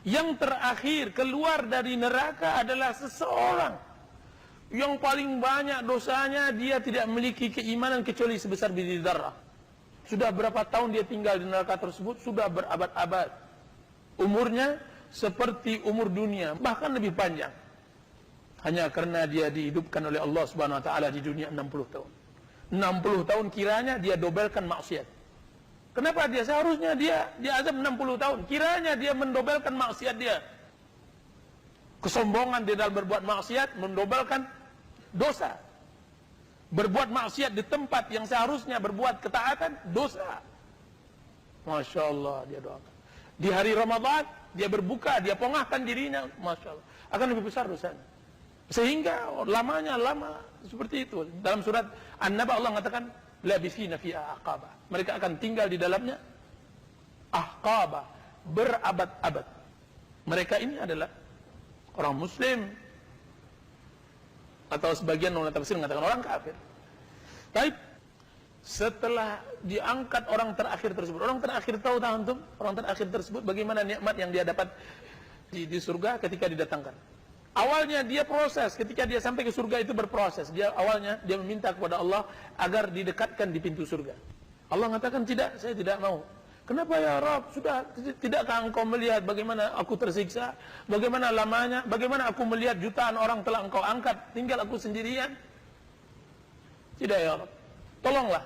Yang terakhir keluar dari neraka adalah seseorang yang paling banyak dosanya, dia tidak memiliki keimanan kecuali sebesar biji zarah. Sudah berapa tahun dia tinggal di neraka tersebut? Sudah berabad-abad. Umurnya seperti umur dunia, bahkan lebih panjang. Hanya karena dia dihidupkan oleh Allah Subhanahu wa taala di dunia 60 tahun. 60 tahun kiranya dia dobelkan maksiat. Kenapa dia seharusnya dia diazab 60 tahun? Kiranya dia mendobelkan maksiat dia. Kesombongan dia dalam berbuat maksiat mendobelkan dosa. Berbuat maksiat di tempat yang seharusnya berbuat ketaatan, dosa. Masya Allah, dia doakan. Di hari Ramadan dia berbuka, dia pongahkan dirinya, Masya Allah, akan lebih besar dosanya. Sehingga lama seperti itu. Dalam surat An-Naba Allah mengatakan labithina fiha aqaba. Mereka akan tinggal di dalamnya ahqaba, berabad-abad. Mereka ini adalah orang muslim, atau sebagian ulama tafsir mengatakan orang kafir. Baik, setelah diangkat orang terakhir tersebut, orang terakhir tahu antum, orang terakhir tersebut bagaimana nikmat yang dia dapat di surga ketika didatangkan. Awalnya dia proses, ketika dia sampai ke surga itu berproses. Awalnya dia meminta kepada Allah agar didekatkan di pintu surga. Allah mengatakan tidak, saya tidak mau. Kenapa ya Rabb? Sudah, tidakkah engkau melihat bagaimana aku tersiksa? Bagaimana lamanya? Bagaimana aku melihat jutaan orang telah engkau angkat, tinggal aku sendirian? Tidak ya Rabb, tolonglah.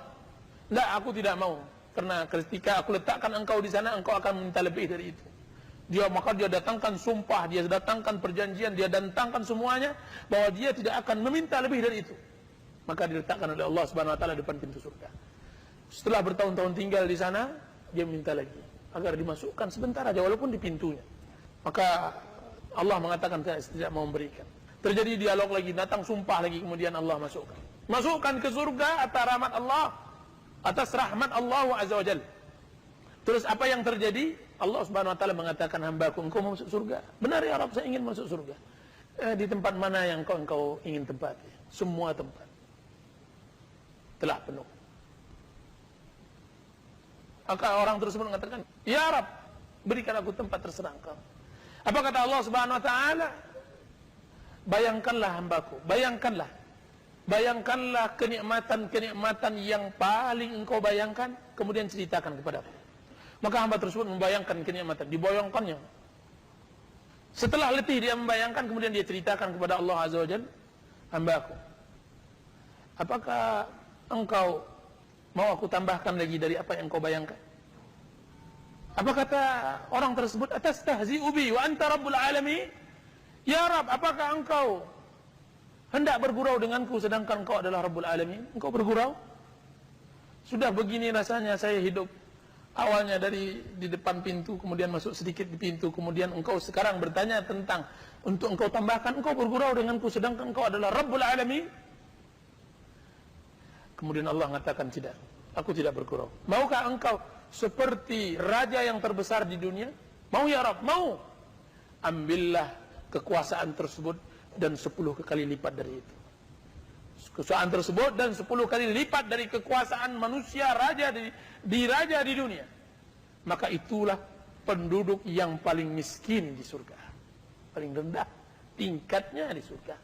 Tidak, aku tidak mau. Karena ketika aku letakkan engkau di sana, engkau akan meminta lebih dari itu. Maka dia datangkan sumpah, dia datangkan perjanjian, dia datangkan semuanya bahwa dia tidak akan meminta lebih dari itu. Maka diletakkan oleh Allah Subhanahu wa taala depan pintu surga. Setelah bertahun-tahun tinggal di sana, dia minta lagi agar dimasukkan sebentar aja walaupun di pintunya. Maka Allah mengatakan saya tidak mau memberikan. Terjadi dialog lagi, datang sumpah lagi, kemudian Allah masukkan. Masukkan ke surga atas rahmat Allah, atas rahmat Allah Azza wa Jalla. Terus apa yang terjadi? Allah Subhanahu wa taala mengatakan, hambaku, engkau mau masuk surga? Benar ya Rabb, saya ingin masuk surga. Di tempat mana yang engkau ingin tempati? Semua tempat telah penuh. Maka orang tersebut mengatakan, ya Rabb, berikan aku tempat terserah engkau. Apa kata Allah Subhanahu wa taala? Bayangkanlah hambaku, bayangkanlah kenikmatan yang paling engkau bayangkan, kemudian ceritakan kepadaku. Maka hamba tersebut membayangkan kenikmatan, dibayangkannya. Setelah letih dia membayangkan, kemudian dia ceritakan kepada Allah Azza wa Jalla, hambaku, apakah engkau mau aku tambahkan lagi dari apa yang engkau bayangkan? Apa kata orang tersebut? Atastahzi'u bi wa anta rabbul alamin? Ya Rabb, apakah engkau hendak bergurau denganku sedangkan engkau adalah Rabbul Alamin? Engkau bergurau? Sudah begini rasanya saya hidup. Awalnya di depan pintu, kemudian masuk sedikit di pintu, kemudian engkau sekarang bertanya tentang untuk engkau tambahkan, engkau bergurau denganku sedangkan engkau adalah Rabbul Alamin? Kemudian Allah mengatakan tidak, aku tidak bergurau. Maukah engkau seperti raja yang terbesar di dunia? Mau ya Rabb, mau. Ambillah kekuasaan tersebut dan 10 kali lipat dari itu. Kekuasaan tersebut dan 10 kali lipat dari kekuasaan manusia raja di dunia. Maka itulah penduduk yang paling miskin di surga, paling rendah tingkatnya di surga.